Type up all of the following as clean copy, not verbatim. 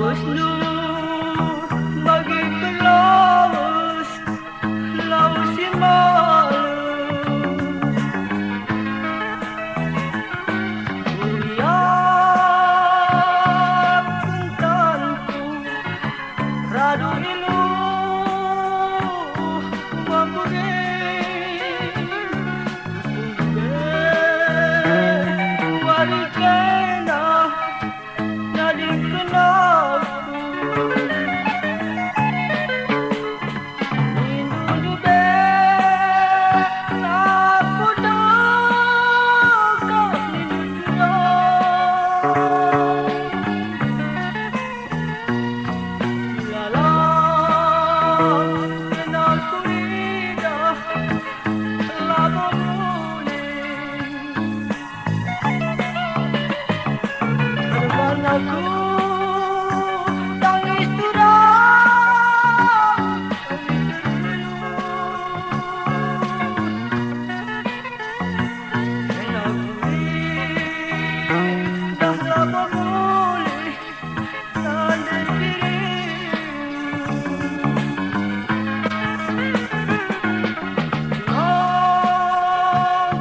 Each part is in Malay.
Wisnu bagi ke laus, laus si malu. Uriap kentanku, radu ilu mambure. Warikena nadi kenalku. Nindu be aku dah nindu lala kenalku ida labamune. Aku tangis turang, dan aku dah lama boleh sadar diri.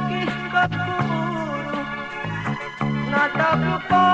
Kisah kabur, natap lupa.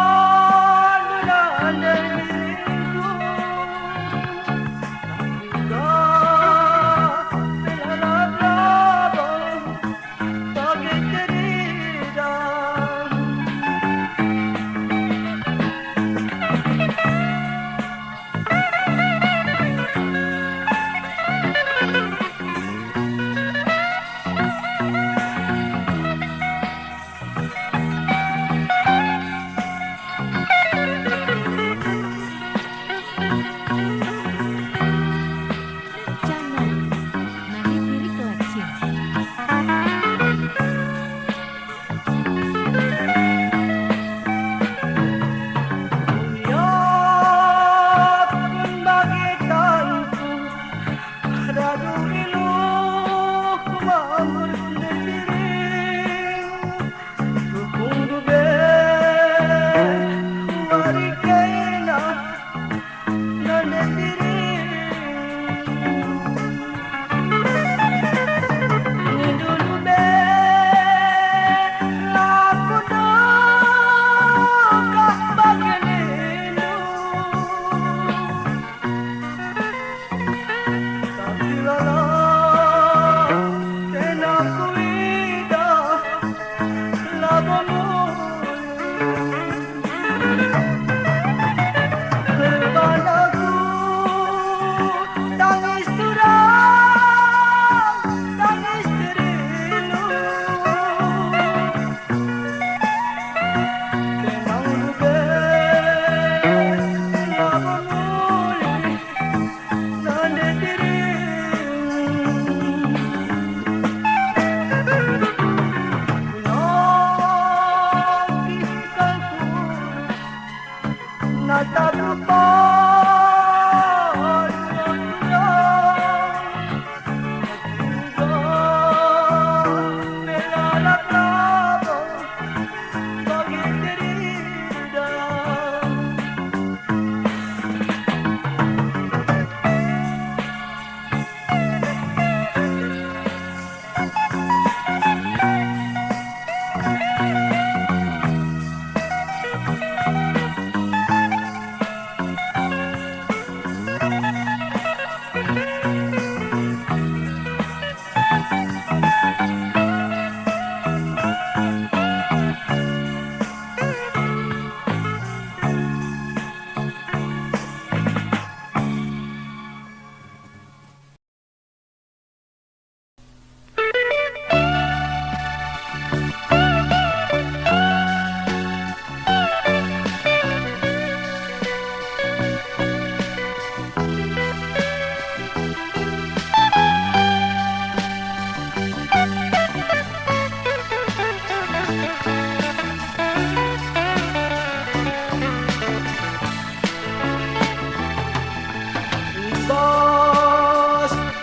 Natap lupa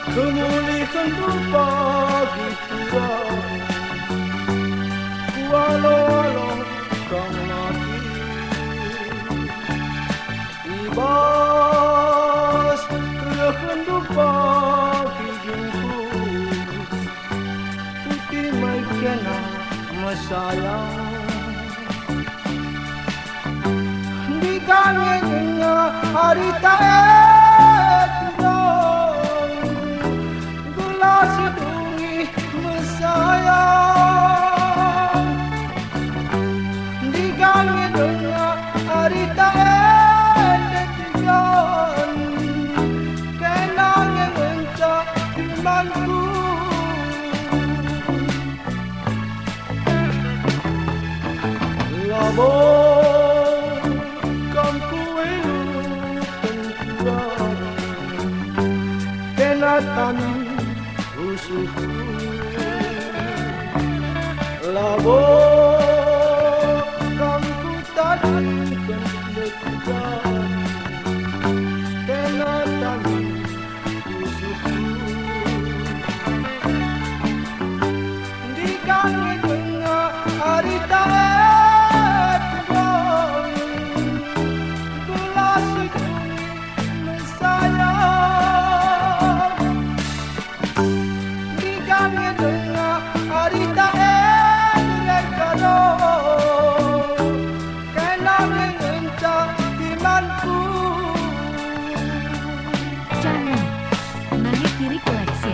kemuliaan lupa gitu walau kau mati tiba sayang di kangennya hari tak turun gula sidungi mesayang di kangennya hari tak turun kenangan encak imanku labor kampu elu tentuan kenatani usuku labor kampu tadi tentuan kenatani usuku di kaki tengah hari tak Jangan, nangis diri koleksi.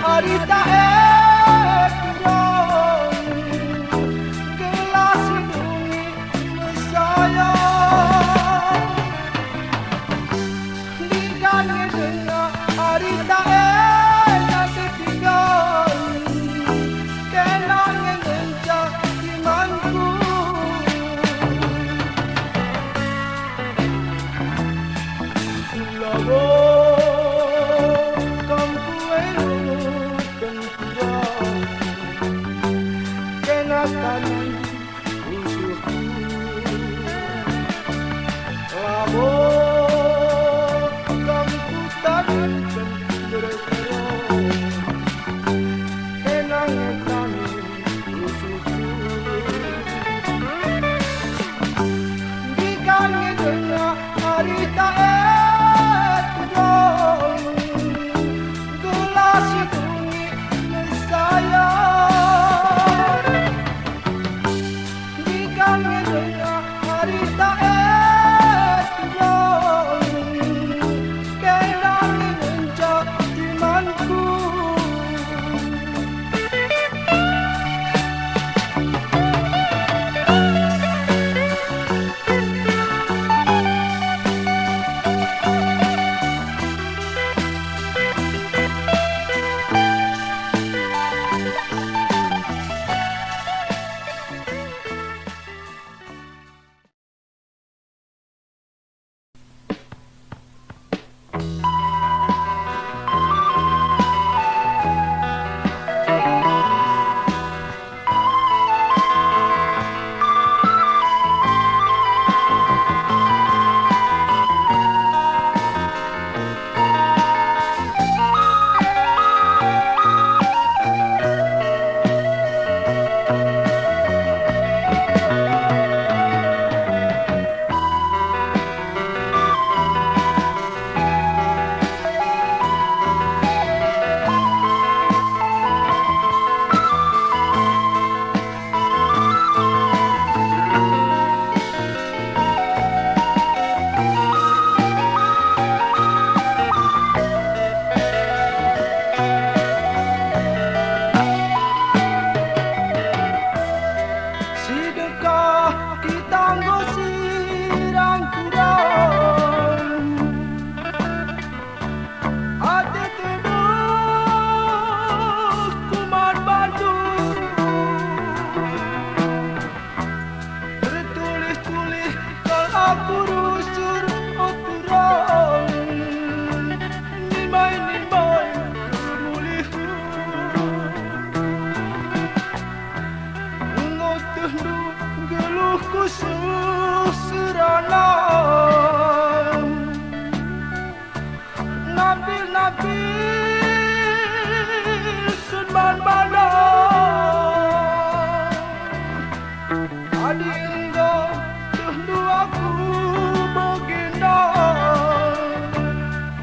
Hari tak turun gelas hidungi mesayang di kangennya hari tak ditinggal kenangan encak imanku kenatani usuku labor kampu tadi tentuan kenatani usuku di kangennya hari tak nabil sun bana adingo tundu aku begina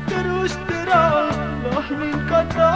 terus terang lah min kata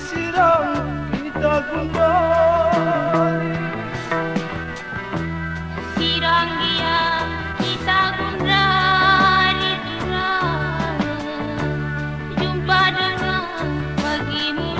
siram kita gundari Sirang dia kita gundari jumpa dengan bagimu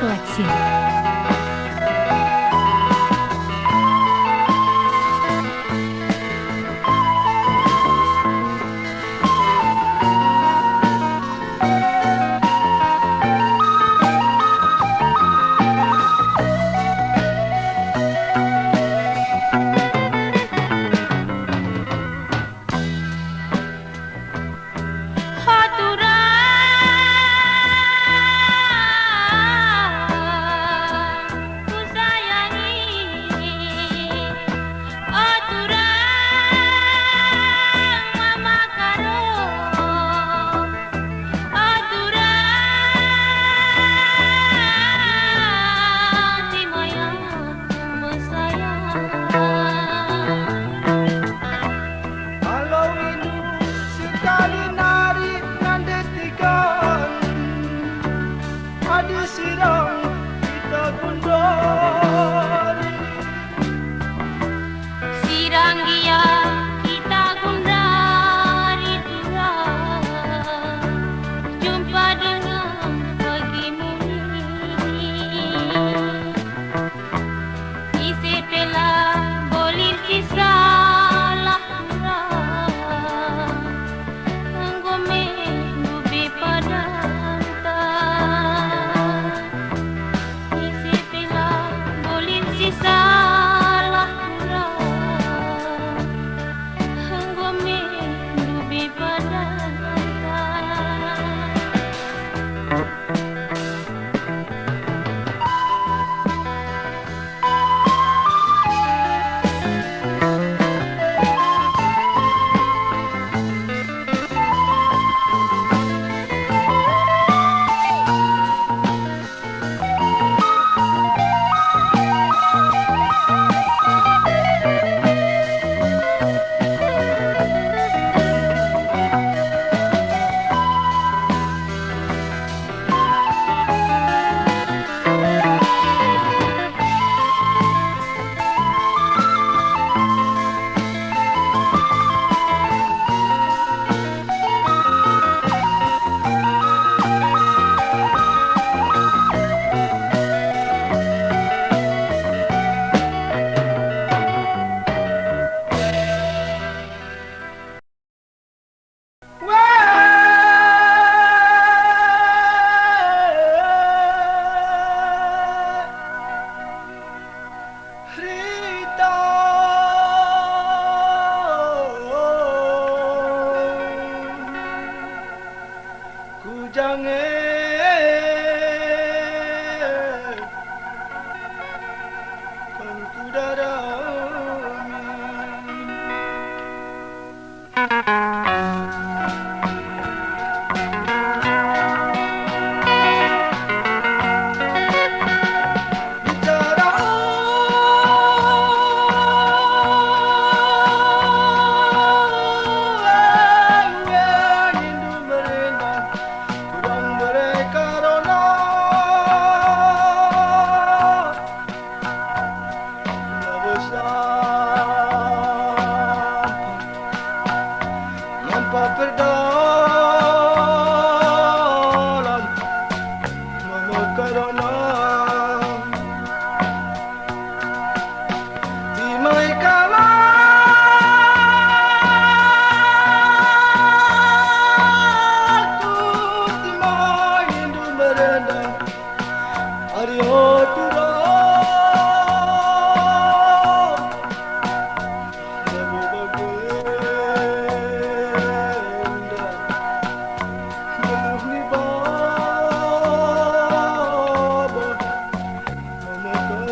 Collection. siram kita gundari Sirang dia kita gundari jumpa dengan bagimu isi pela bolir kisah Anggome dubi pada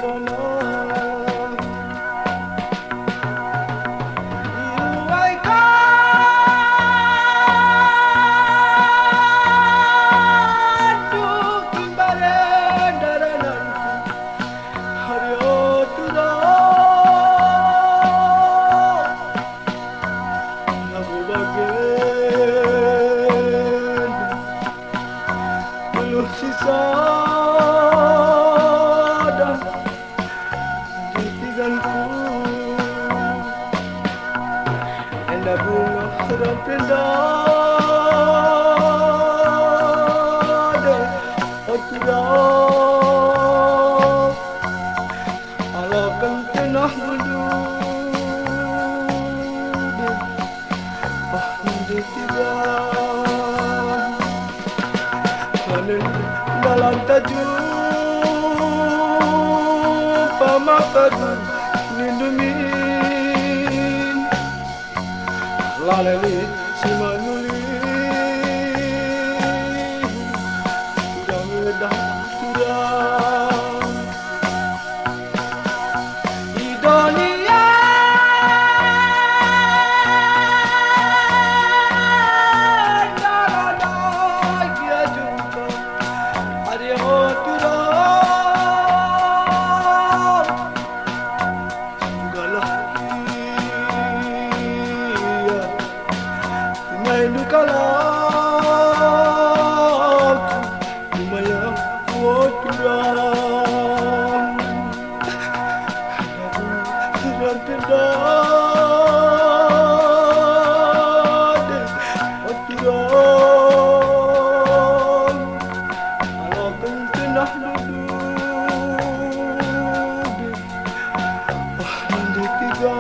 karana iruai ka kimbare daranan haryo tura nabu bagen belum sisa Enda bunga rampendade oturau alakan tenah mendude di tiga lanen dalam tajuk pamakadu nindumin lalali si manuli sudah medah turang di dunia darada dia jumpa ada turang segala Nukalaku Lumaya Woturang Rampendade Woturang Alakan tenah dudude Nanti tiga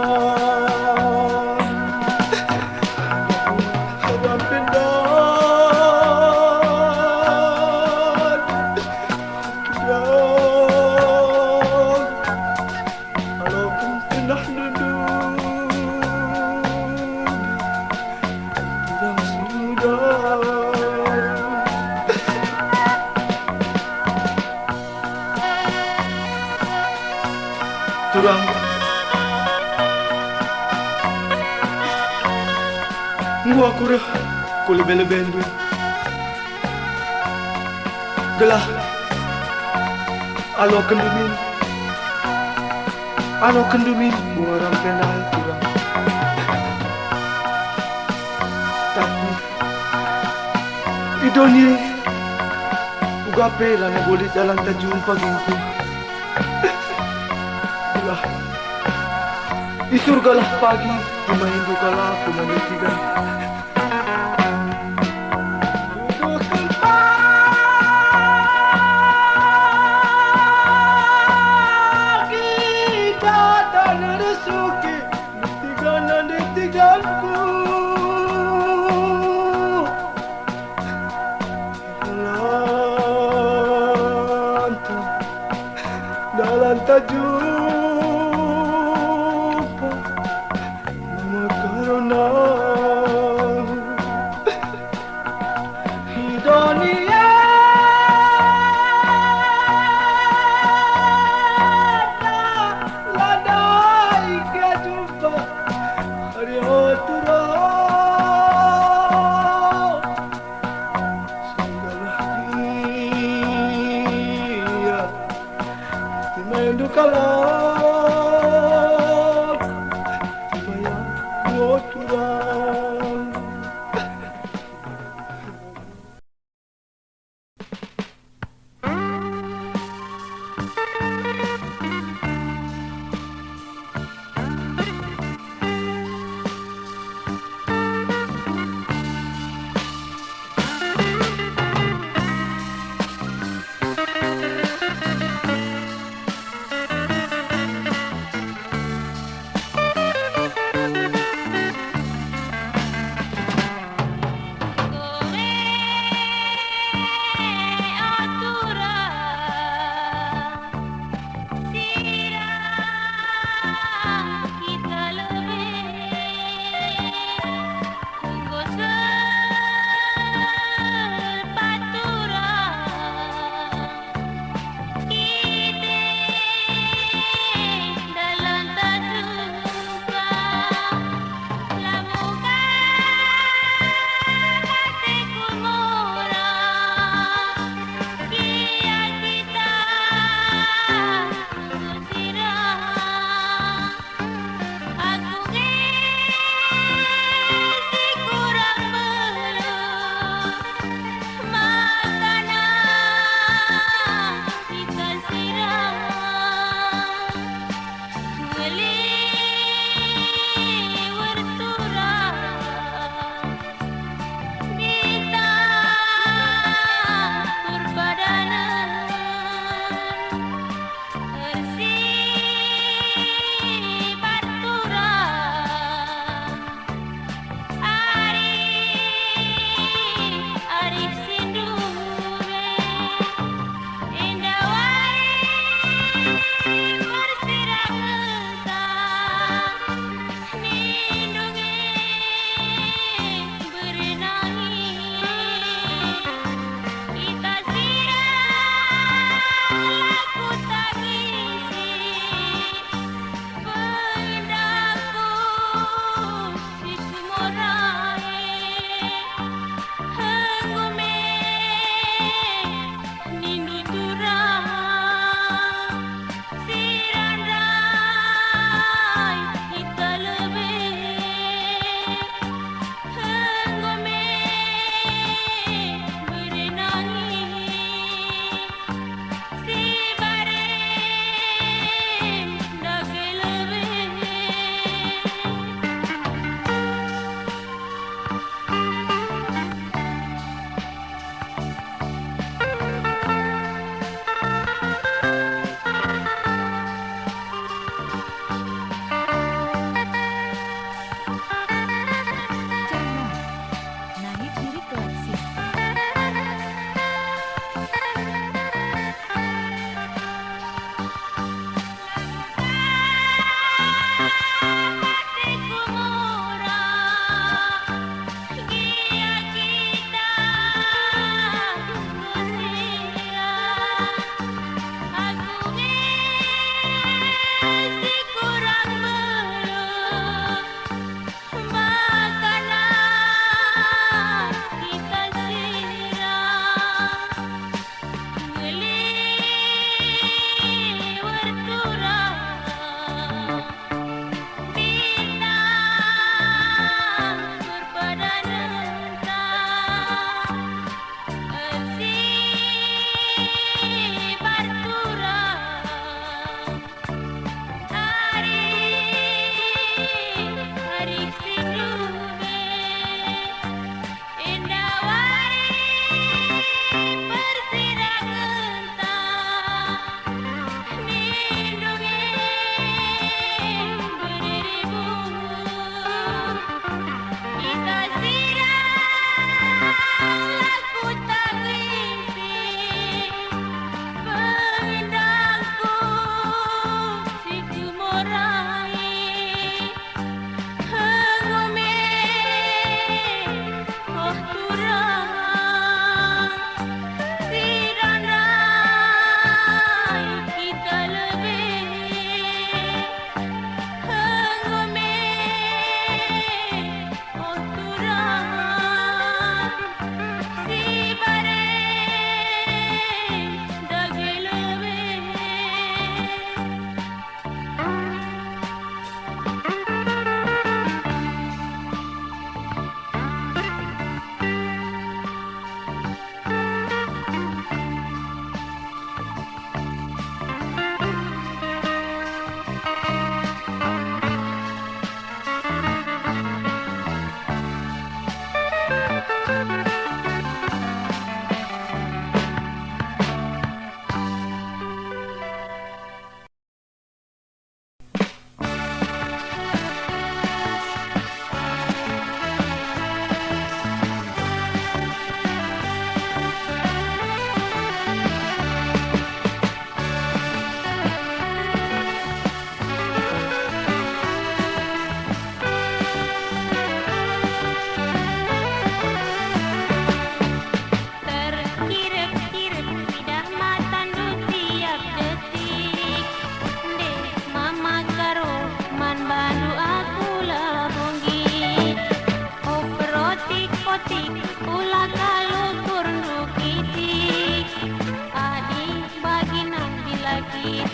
Turang Ngua kura Kuli bele-bele Gelah Alo kendumin Buah rampendai turang Tapi Idoni Ugape lah na boleh jalan tajumpa gingku Di surgalah pagi, di mahindu kala aku menitikan. Duduk pagi, datang resuki, nitiganku. Dalam tajuk Dunia ladai ke jumpa hari oturau segala dia dimendu kalak dibayang oturau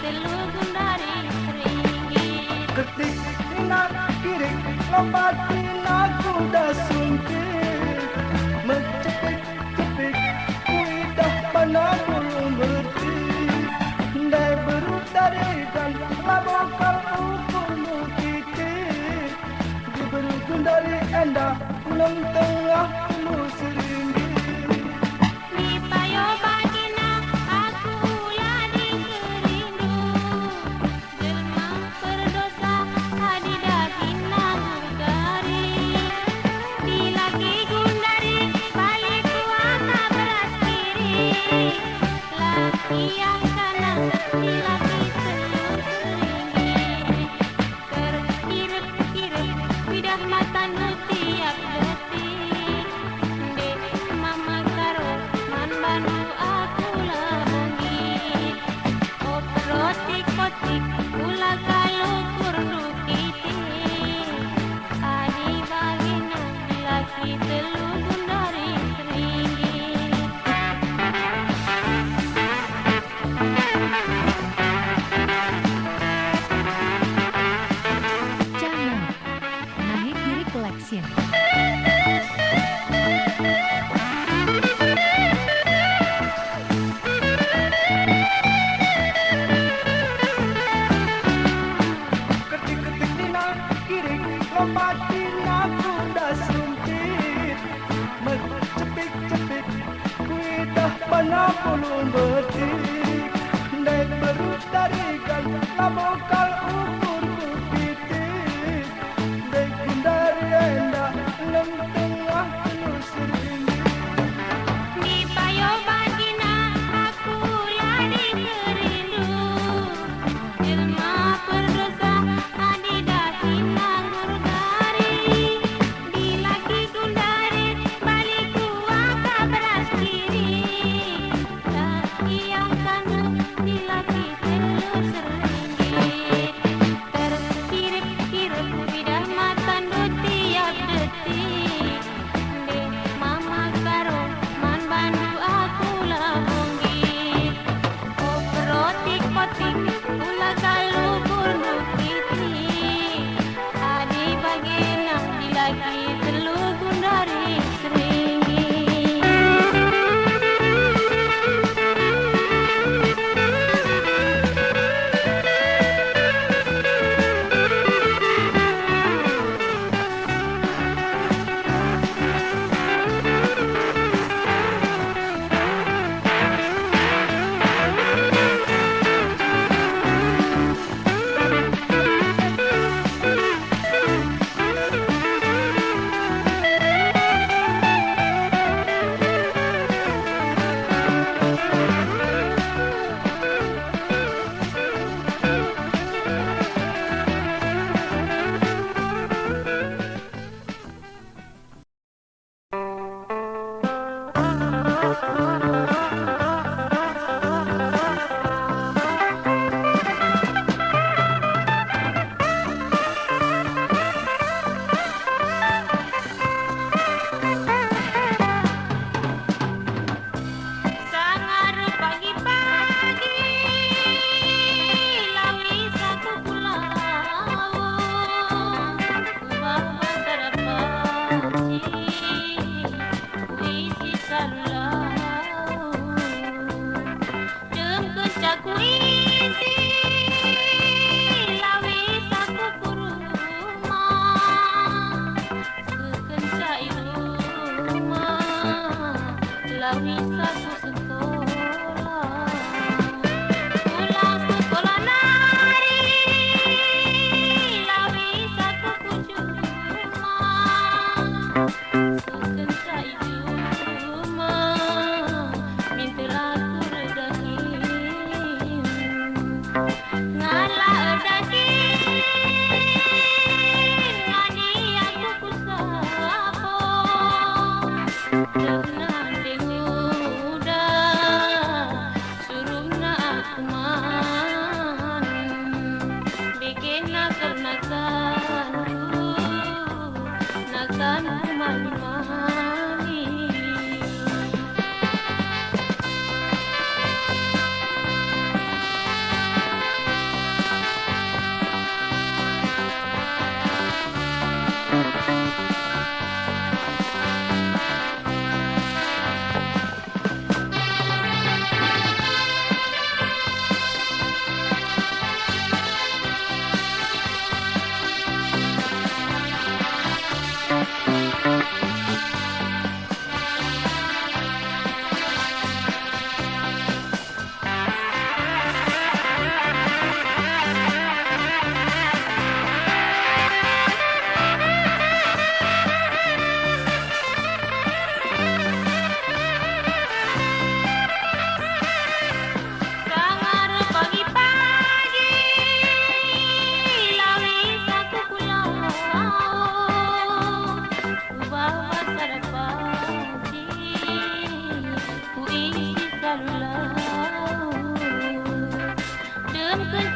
telur gundari seringgit. Ketik sinar kiri lompatin aku dah sungkit. Mencepik-cepik kuidah panah belum berhenti. Dai berut dari dan labokal ukur titik. Berukun dari enda enam tengah lu seringgit. Di payo bagina aku lagi kerindu. Jelma berdosa adidahina murgari. Di lagi gundari balik kuaka beras kiri. Laki yang kanan di laki telur seringgit. Terkirip-kirip bidah mata nu tiap detik. Dek mama karo man bantu aku labungit. Oprotik-otik ulah kalau kurdu kitik. Adi bagina laki telur gundari seringgit. Channel Nahigiri Collection. Ketik-ketik dina kiri lompatin aku dah sungkit. Mencepik-cepik kuidah panah belum berhenti. Dai berut dari kan labokal ukur titik. Dai gundari enda enam tengah lu seringgit. Di payo bagina aku lagi kerindu. Jelma berdosa adidahina murgari. Di laki gundari balik kuaka beras kiri. Laki yang kanan di laki telur seringgit.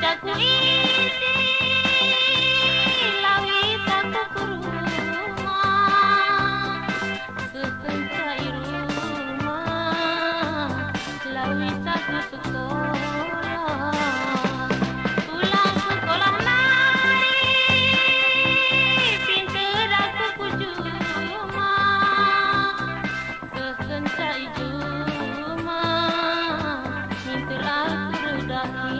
Caku isi lawit aku ke rumah, sepencai rumah lawit aku sekolah. Pulang sekolah naik pinter aku kujuma, sepencai juma pinter aku redaki.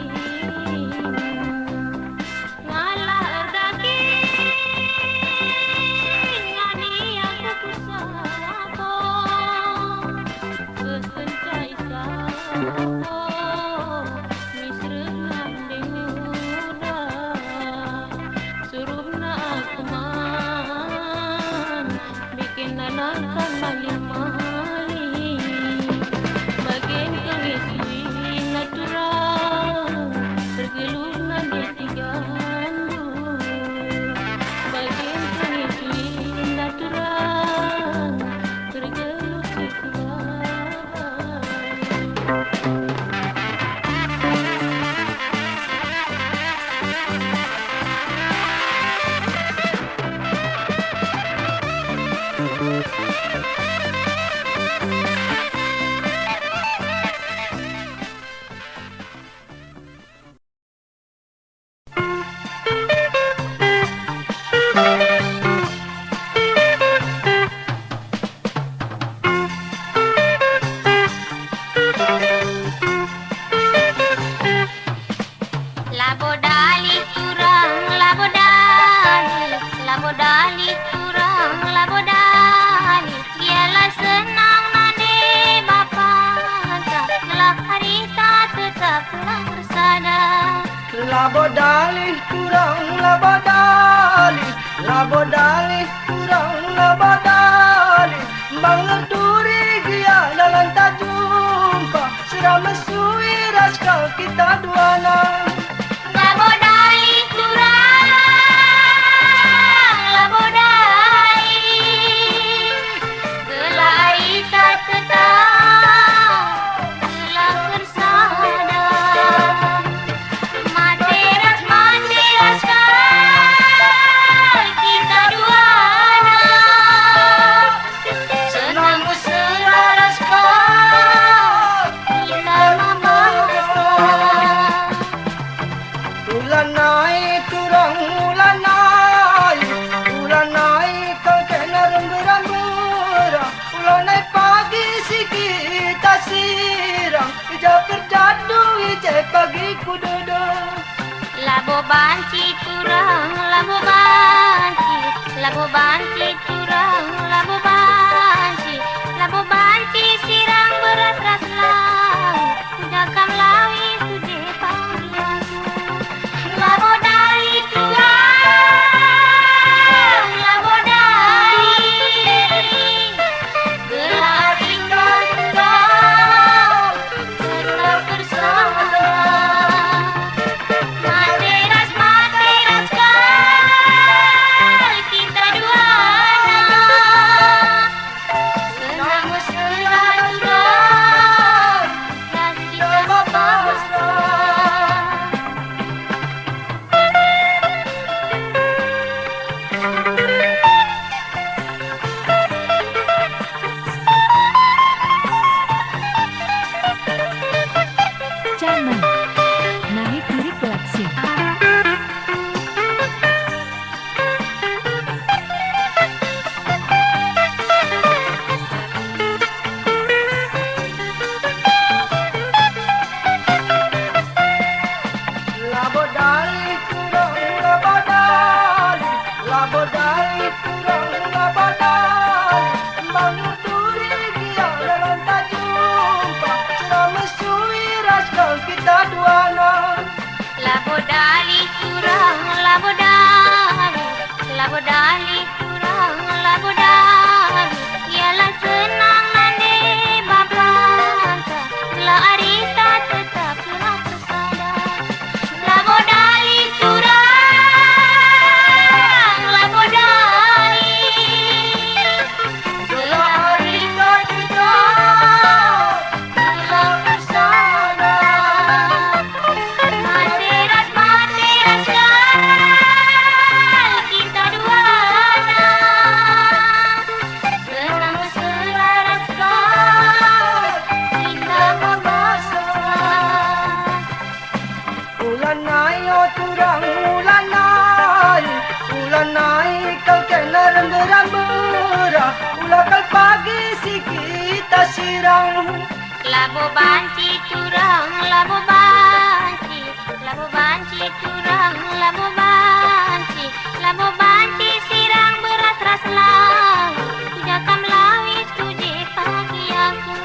Labodali kurang labodali, labodali kurang labodali. Ialah senang nade bapa, kelak harita tetaplah bersada. Labodali kurang labodali, labodali kurang labodali. Mengeduri dia dalam tak jumpa, sudah mesui raskal kita duana. Labodali kurang labodali, kelak harita tetap telah bersada. Materas kal kita duana, senang mesra raskal kita membawa. Ulanai kurang ulanai, ulanai kau kena rembulan-rembulan. Ulanai pagi si kita sirang, ija berjadu ije pagi ku duduk. Labo banci kurang labo banci, labo banci kurang labo banci, labo banci sirang beras-ras lawi, jakam lawi suje panggilanmu. Labodali kurang labodali, gelap tinggal kurang tetap bersama. Materas kal kita duana, senang mesra kurang dan kita membawa. Channel Nahi Giri Collection. Labodali kurang labodali, labodali kurang labodali. Mengeduri dia dalam tak jumpa, sudah mesui raskal kita duana. Labodali kurang labodali, labodali kurang labodali. Ialah senang nande bapa, kelak harita tetaplah bersada. Labodali turang ulanai kau kena remberambera ulakal pagi si kita sirang Labo banci turang labo banci turang labo banci sirang beras ras laut jakam lawis tuje pagi aku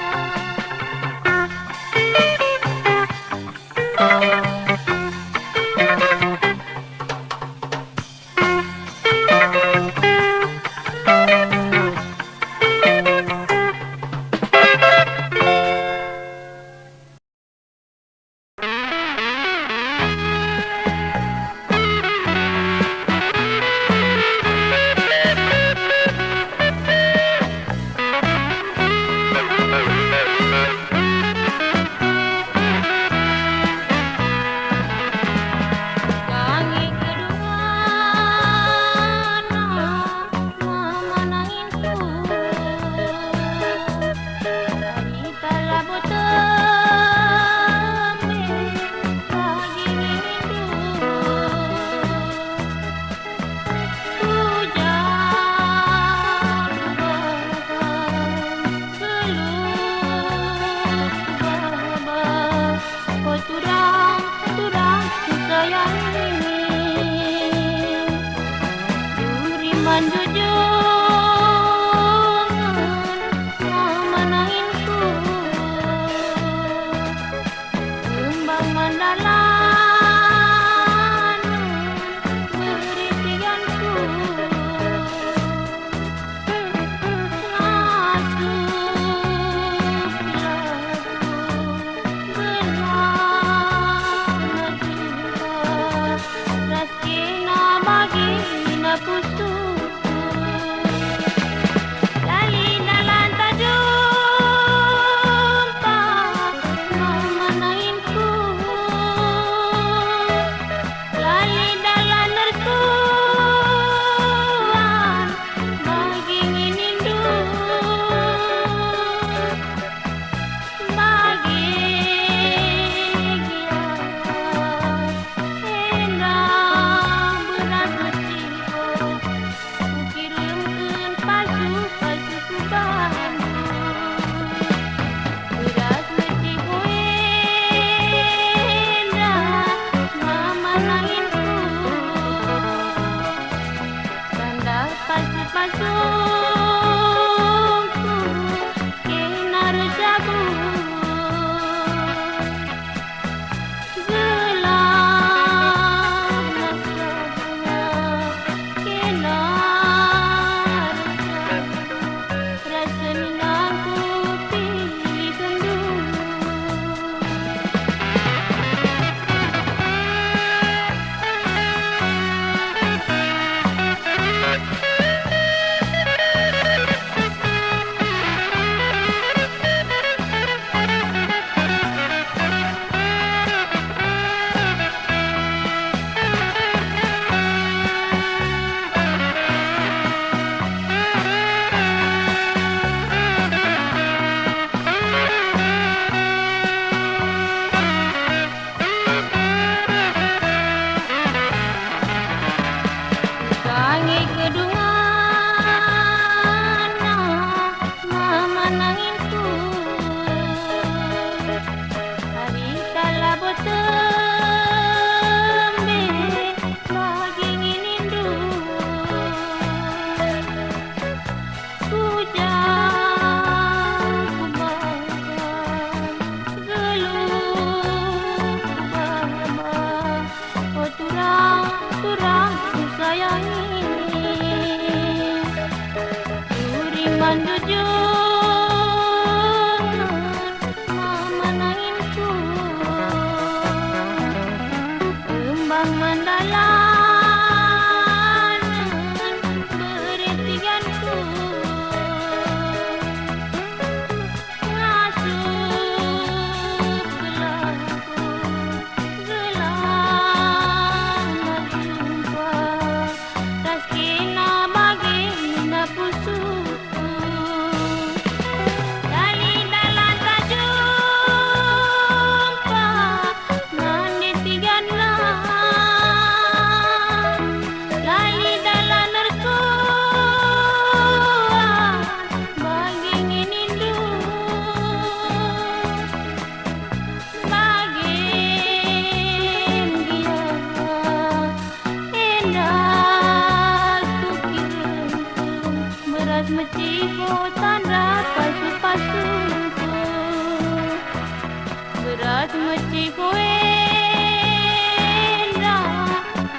Koenda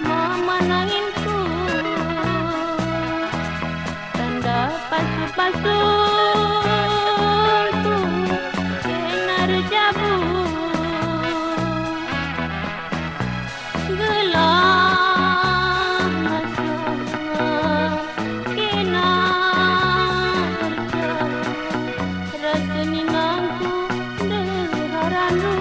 memenanginku tanda pasu-pasunku benar jabu gelang masa kena rasa ninangku deharanu.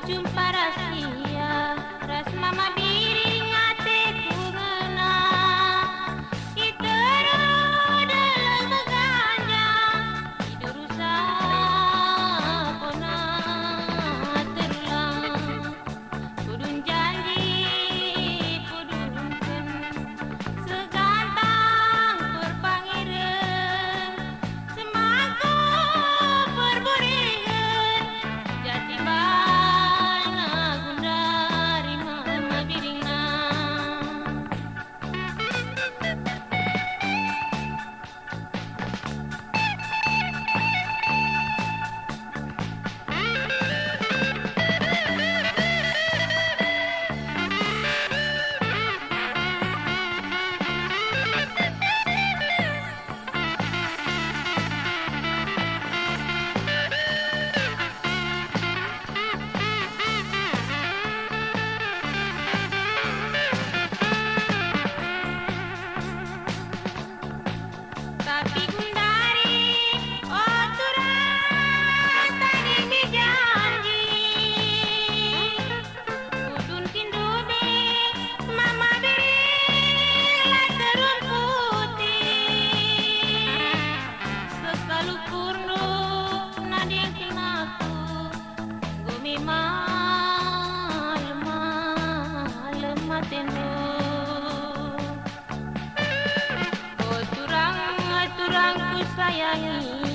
jumpa rahasia ras mama biring ate kurena iteru dalam beganja tidur pona terulang kudun janji kudunkan segantang perpangireun semangku perburingan jati bana gundari mama biringna. Tapi gundari oh turang tadi dijanji kudun tindude mama biring lai terun putih sekalu purno nadi kenaku gumi lemah tendo. Oh turang ku sayangi